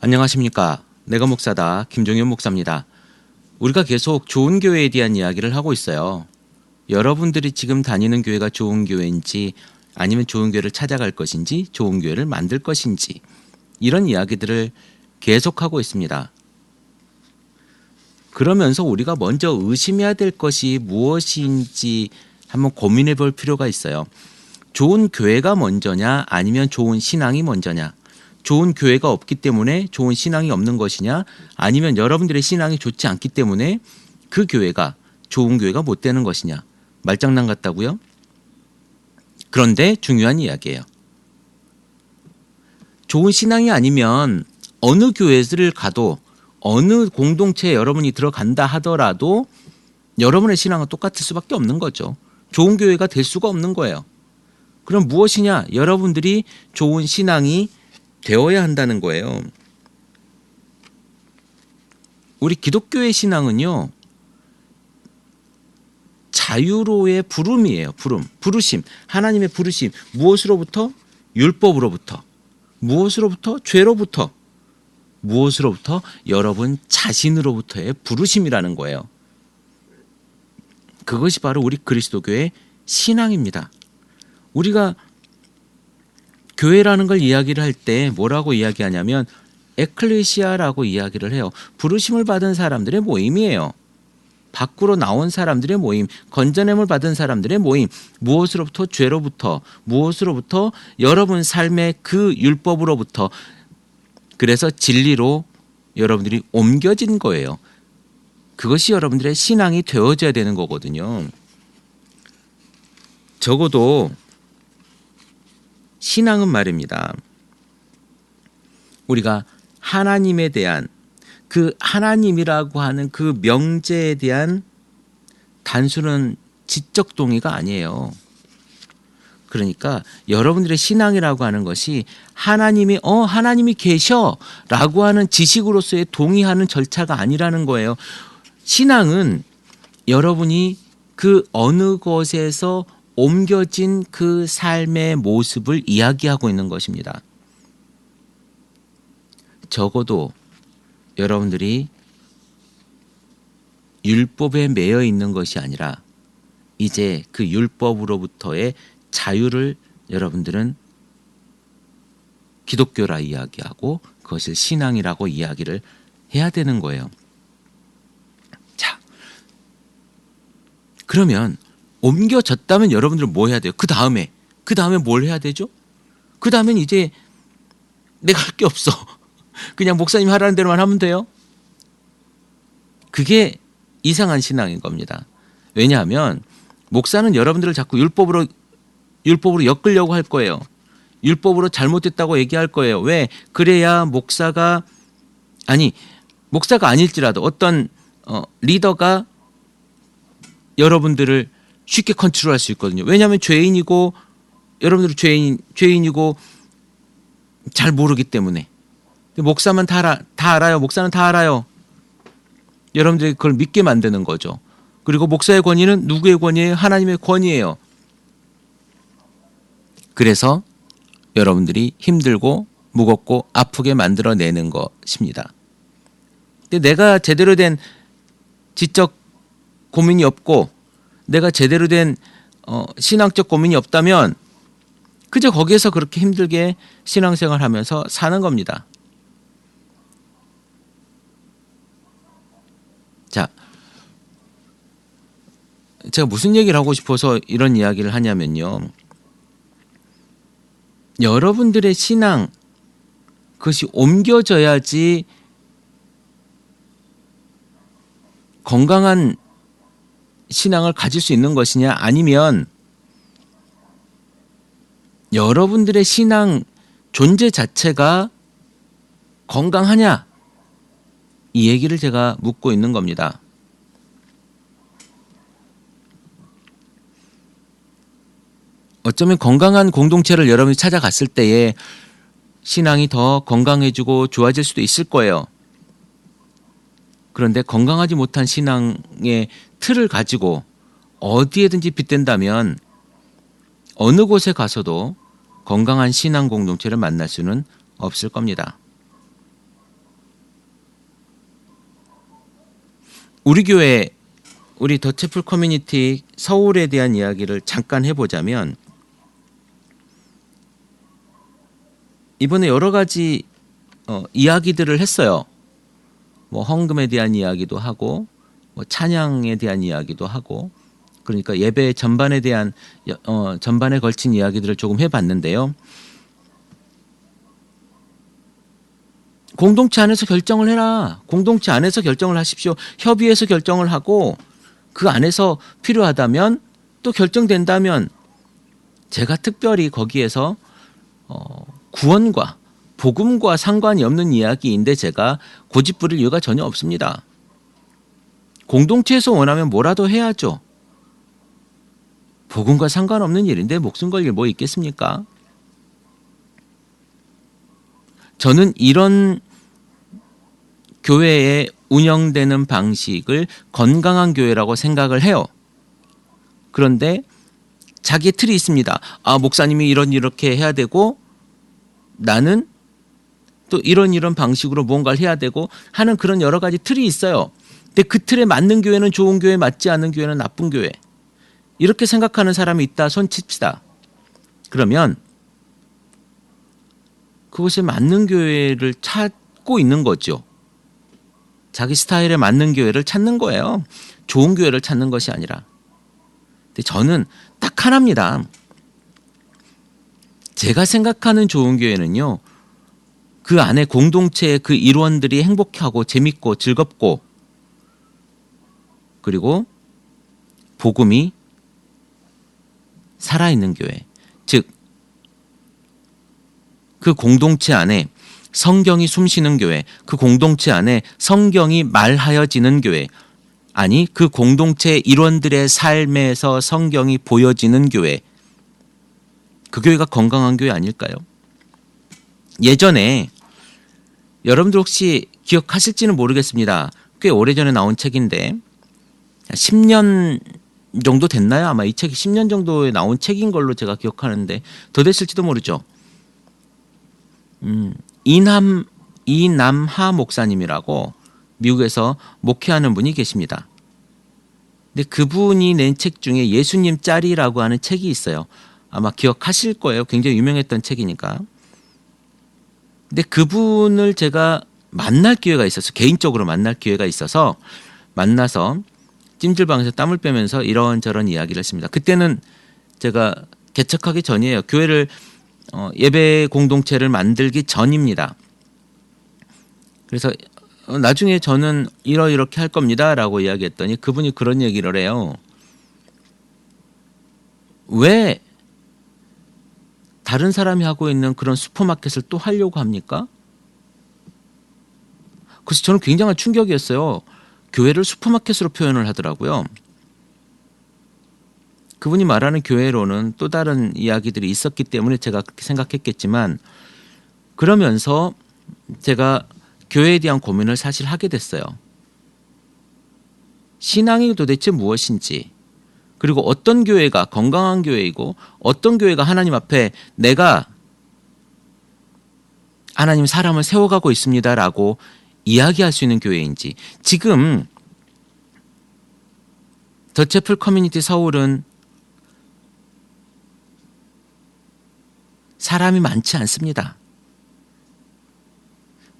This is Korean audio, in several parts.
안녕하십니까. 내가 목사다. 김종현 목사입니다. 우리가 계속 좋은 교회에 대한 이야기를 하고 있어요. 여러분들이 지금 다니는 교회가 좋은 교회인지 아니면 좋은 교회를 찾아갈 것인지 좋은 교회를 만들 것인지 이런 이야기들을 계속하고 있습니다. 그러면서 우리가 먼저 의심해야 될 것이 무엇인지 한번 고민해 볼 필요가 있어요. 좋은 교회가 먼저냐 아니면 좋은 신앙이 먼저냐. 좋은 교회가 없기 때문에 좋은 신앙이 없는 것이냐 아니면 여러분들의 신앙이 좋지 않기 때문에 그 교회가 좋은 교회가 못 되는 것이냐. 말장난 같다고요? 그런데 중요한 이야기예요. 좋은 신앙이 아니면 어느 교회를 가도 어느 공동체에 여러분이 들어간다 하더라도 여러분의 신앙은 똑같을 수밖에 없는 거죠. 좋은 교회가 될 수가 없는 거예요. 그럼 무엇이냐? 여러분들이 좋은 신앙이 되어야 한다는 거예요. 우리 기독교의 신앙은요. 자유로의 부름이에요. 부르심. 하나님의 부르심. 무엇으로부터? 율법으로부터. 무엇으로부터? 죄로부터. 무엇으로부터? 여러분 자신으로부터의 부르심이라는 거예요. 그것이 바로 우리 그리스도교의 신앙입니다. 우리가 교회라는 걸 이야기를 할 때 뭐라고 이야기하냐면 에클레시아라고 이야기를 해요. 부르심을 받은 사람들의 모임이에요. 밖으로 나온 사람들의 모임, 건져냄을 받은 사람들의 모임. 무엇으로부터? 죄로부터. 무엇으로부터? 여러분 삶의 그 율법으로부터. 그래서 진리로 여러분들이 옮겨진 거예요. 그것이 여러분들의 신앙이 되어져야 되는 거거든요. 적어도 신앙은 말입니다. 우리가 하나님에 대한 그 하나님이라고 하는 그 명제에 대한 단순한 지적 동의가 아니에요. 그러니까 여러분들의 신앙이라고 하는 것이 하나님이 계셔라고 하는 지식으로서의 동의하는 절차가 아니라는 거예요. 신앙은 여러분이 그 어느 곳에서 옮겨진 그 삶의 모습을 이야기하고 있는 것입니다. 적어도 여러분들이 율법에 매여 있는 것이 아니라 이제 그 율법으로부터의 자유를 여러분들은 기독교라 이야기하고 그것을 신앙이라고 이야기를 해야 되는 거예요. 자, 그러면 옮겨졌다면 여러분들은 뭐 해야 돼요? 그 다음에 뭘 해야 되죠? 그 다음엔 이제 내가 할 게 없어. 그냥 목사님 하라는 대로만 하면 돼요? 그게 이상한 신앙인 겁니다. 왜냐하면 목사는 여러분들을 자꾸 율법으로 엮으려고 할 거예요. 율법으로 잘못됐다고 얘기할 거예요. 왜? 그래야 목사가 아닐지라도 어떤 리더가 여러분들을 쉽게 컨트롤할 수 있거든요. 왜냐하면 죄인이고 여러분들은 죄인이고 잘 모르기 때문에. 목사만 다 알아요. 목사는 다 알아요. 여러분들이 그걸 믿게 만드는 거죠. 그리고 목사의 권위는 누구의 권위예요? 하나님의 권위예요. 그래서 여러분들이 힘들고 무겁고 아프게 만들어내는 것입니다. 근데 내가 제대로 된 지적 고민이 없고 내가 제대로 된 신앙적 고민이 없다면 그저 거기에서 그렇게 힘들게 신앙생활하면서 사는 겁니다. 자, 제가 무슨 얘기를 하고 싶어서 이런 이야기를 하냐면요. 여러분들의 신앙 그것이 옮겨져야지 건강한 신앙을 가질 수 있는 것이냐 아니면 여러분들의 신앙 존재 자체가 건강하냐 이 얘기를 제가 묻고 있는 겁니다. 어쩌면 건강한 공동체를 여러분이 찾아갔을 때에 신앙이 더 건강해지고 좋아질 수도 있을 거예요. 그런데 건강하지 못한 신앙의 틀을 가지고 어디에든지 빗댄다면 어느 곳에 가서도 건강한 신앙 공동체를 만날 수는 없을 겁니다. 우리 교회 우리 더 채플 커뮤니티 서울에 대한 이야기를 잠깐 해보자면 이번에 여러 가지 이야기들을 했어요. 뭐 헌금에 대한 이야기도 하고 뭐 찬양에 대한 이야기도 하고 그러니까 예배 전반에 대한 전반에 걸친 이야기들을 조금 해봤는데요. 공동체 안에서 결정을 해라. 공동체 안에서 결정을 하십시오. 협의해서 결정을 하고 그 안에서 필요하다면 또 결정된다면 제가 특별히 거기에서 구원과 복음과 상관이 없는 이야기인데 제가 고집 부릴 이유가 전혀 없습니다. 공동체에서 원하면 뭐라도 해야죠. 복음과 상관없는 일인데 목숨 걸 일 뭐 있겠습니까? 저는 이런 교회에 운영되는 방식을 건강한 교회라고 생각을 해요. 그런데 자기의 틀이 있습니다. 아, 목사님이 이렇게 해야 되고 나는 또 이런 방식으로 뭔가를 해야 되고 하는 그런 여러 가지 틀이 있어요. 근데 그 틀에 맞는 교회는 좋은 교회, 맞지 않는 교회는 나쁜 교회. 이렇게 생각하는 사람이 있다 손 칩시다. 그러면 그것에 맞는 교회를 찾고 있는 거죠. 자기 스타일에 맞는 교회를 찾는 거예요. 좋은 교회를 찾는 것이 아니라. 근데 저는 딱 하나입니다. 제가 생각하는 좋은 교회는요. 그 안에 공동체의 그 일원들이 행복하고 재밌고 즐겁고 그리고 복음이 살아있는 교회. 즉, 그 공동체 안에 성경이 숨쉬는 교회, 그 공동체 안에 성경이 말하여지는 교회, 아니 그 공동체 일원들의 삶에서 성경이 보여지는 교회, 그 교회가 건강한 교회 아닐까요? 예전에 여러분들 혹시 기억하실지는 모르겠습니다. 꽤 오래전에 나온 책인데 10년 정도 됐나요? 아마 이 책이 10년 정도에 나온 책인 걸로 제가 기억하는데 더 됐을지도 모르죠. 이남하 목사님이라고 미국에서 목회하는 분이 계십니다. 근데 그분이 낸 책 중에 예수님 짤이라고 하는 책이 있어요. 아마 기억하실 거예요. 굉장히 유명했던 책이니까. 근데 그분을 제가 만날 기회가 있어서 개인적으로 만날 기회가 있어서 만나서 찜질방에서 땀을 빼면서 이런저런 이야기를 했습니다. 그때는 제가 개척하기 전이에요. 교회를 예배 공동체를 만들기 전입니다. 그래서 나중에 저는 이렇게 할 겁니다 라고 이야기했더니 그분이 그런 얘기를 해요. 왜 다른 사람이 하고 있는 그런 슈퍼마켓을 또 하려고 합니까? 그래서 저는 굉장한 충격이었어요. 교회를 슈퍼마켓으로 표현을 하더라고요. 그분이 말하는 교회로는 또 다른 이야기들이 있었기 때문에 제가 그렇게 생각했겠지만 그러면서 제가 교회에 대한 고민을 사실 하게 됐어요. 신앙이 도대체 무엇인지 그리고 어떤 교회가 건강한 교회이고 어떤 교회가 하나님 앞에 내가 하나님 사람을 세워가고 있습니다라고 이야기할 수 있는 교회인지 지금 더 채플 커뮤니티 서울은 사람이 많지 않습니다.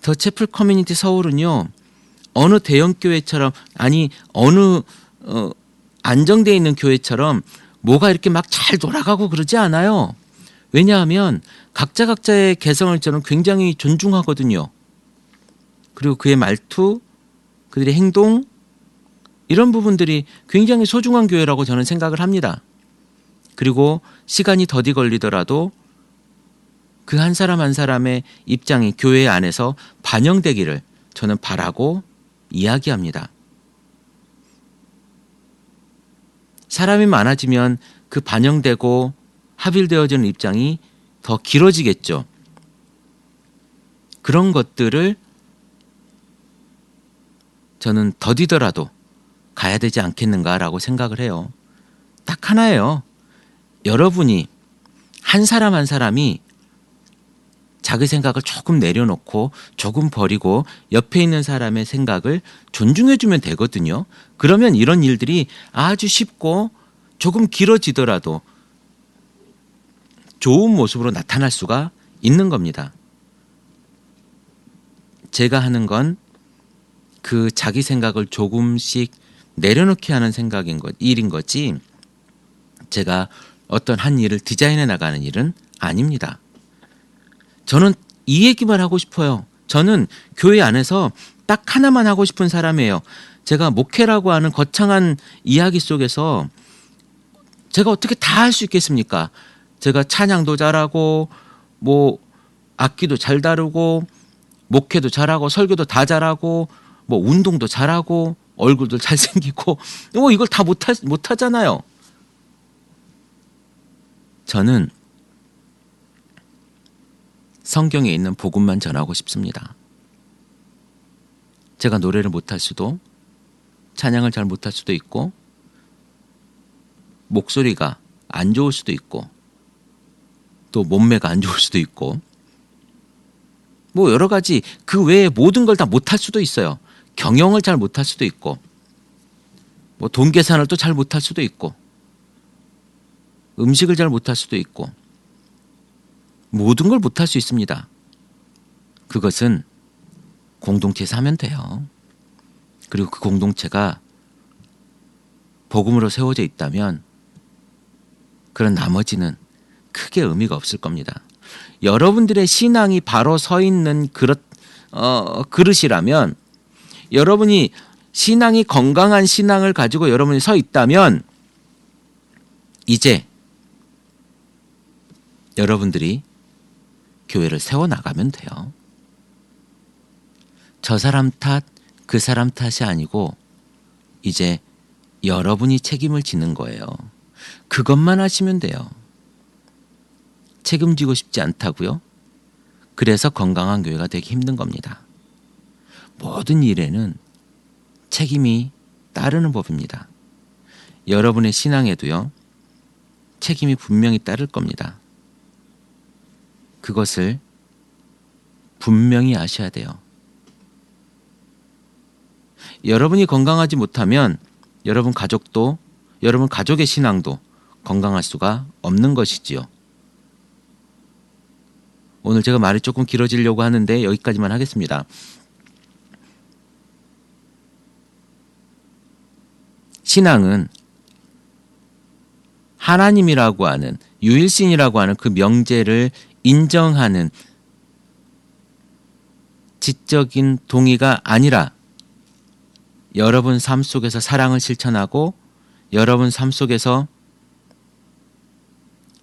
더 채플 커뮤니티 서울은요. 어느 대형 교회처럼 아니 어느 안정되어 있는 교회처럼 뭐가 이렇게 막 잘 돌아가고 그러지 않아요. 왜냐하면 각자의 개성을 저는 굉장히 존중하거든요. 그리고 그의 말투, 그들의 행동 이런 부분들이 굉장히 소중한 교회라고 저는 생각을 합니다. 그리고 시간이 더디 걸리더라도 그 한 사람 한 사람의 입장이 교회 안에서 반영되기를 저는 바라고 이야기합니다. 사람이 많아지면 그 반영되고 합일되어지는 입장이 더 길어지겠죠. 그런 것들을 저는 더디더라도 가야 되지 않겠는가라고 생각을 해요. 딱 하나예요. 여러분이 한 사람 한 사람이 자기 생각을 조금 내려놓고 조금 버리고 옆에 있는 사람의 생각을 존중해주면 되거든요. 그러면 이런 일들이 아주 쉽고 조금 길어지더라도 좋은 모습으로 나타날 수가 있는 겁니다. 제가 하는 건 그 자기 생각을 조금씩 내려놓게 하는 일인 거지, 제가 어떤 한 일을 디자인해 나가는 일은 아닙니다. 저는 이 얘기만 하고 싶어요. 저는 교회 안에서 딱 하나만 하고 싶은 사람이에요. 제가 목회라고 하는 거창한 이야기 속에서 제가 어떻게 다 할 수 있겠습니까? 제가 찬양도 잘하고 뭐 악기도 잘 다루고 목회도 잘하고 설교도 다 잘하고 뭐 운동도 잘하고 얼굴도 잘생기고 이걸 다 못하잖아요. 저는 성경에 있는 복음만 전하고 싶습니다. 제가 노래를 못할 수도, 찬양을 잘 못할 수도 있고, 목소리가 안 좋을 수도 있고, 또 몸매가 안 좋을 수도 있고, 뭐 여러 가지 그 외에 모든 걸 다 못할 수도 있어요. 경영을 잘 못할 수도 있고, 뭐 돈 계산을 또 잘 못할 수도 있고, 음식을 잘 못할 수도 있고, 모든 걸 못할 수 있습니다. 그것은 공동체에서 하면 돼요. 그리고 그 공동체가 복음으로 세워져 있다면 그런 나머지는 크게 의미가 없을 겁니다. 여러분들의 신앙이 바로 서 있는 그릇이라면, 여러분이 신앙이 건강한 신앙을 가지고 여러분이 서 있다면 이제 여러분들이 교회를 세워나가면 돼요. 저 사람 탓, 그 사람 탓이 아니고 이제 여러분이 책임을 지는 거예요. 그것만 하시면 돼요. 책임지고 싶지 않다고요? 그래서 건강한 교회가 되기 힘든 겁니다. 모든 일에는 책임이 따르는 법입니다. 여러분의 신앙에도요, 책임이 분명히 따를 겁니다. 그것을 분명히 아셔야 돼요. 여러분이 건강하지 못하면 여러분 가족도, 여러분 가족의 신앙도 건강할 수가 없는 것이지요. 오늘 제가 말이 조금 길어지려고 하는데 여기까지만 하겠습니다. 신앙은 하나님이라고 하는, 유일신이라고 하는 그 명제를 인정하는 지적인 동의가 아니라 여러분 삶 속에서 사랑을 실천하고 여러분 삶 속에서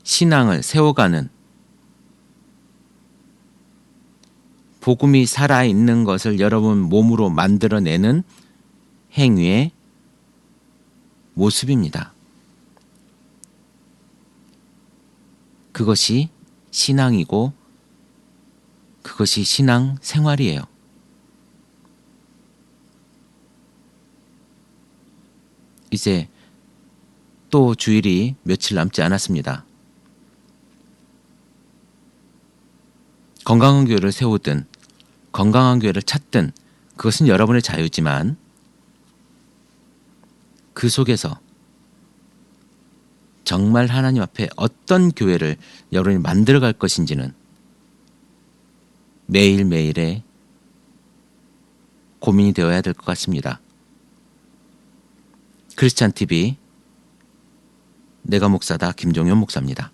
신앙을 세워가는, 복음이 살아있는 것을 여러분 몸으로 만들어내는 행위의 모습입니다. 그것이 신앙이고 그것이 신앙 생활이에요. 이제 또 주일이 며칠 남지 않았습니다. 건강한 교회를 세우든 건강한 교회를 찾든 그것은 여러분의 자유지만, 그 속에서 정말 하나님 앞에 어떤 교회를 여러분이 만들어갈 것인지는 매일매일의 고민이 되어야 될 것 같습니다. 크리스찬 TV 내가 목사다 김종현 목사입니다.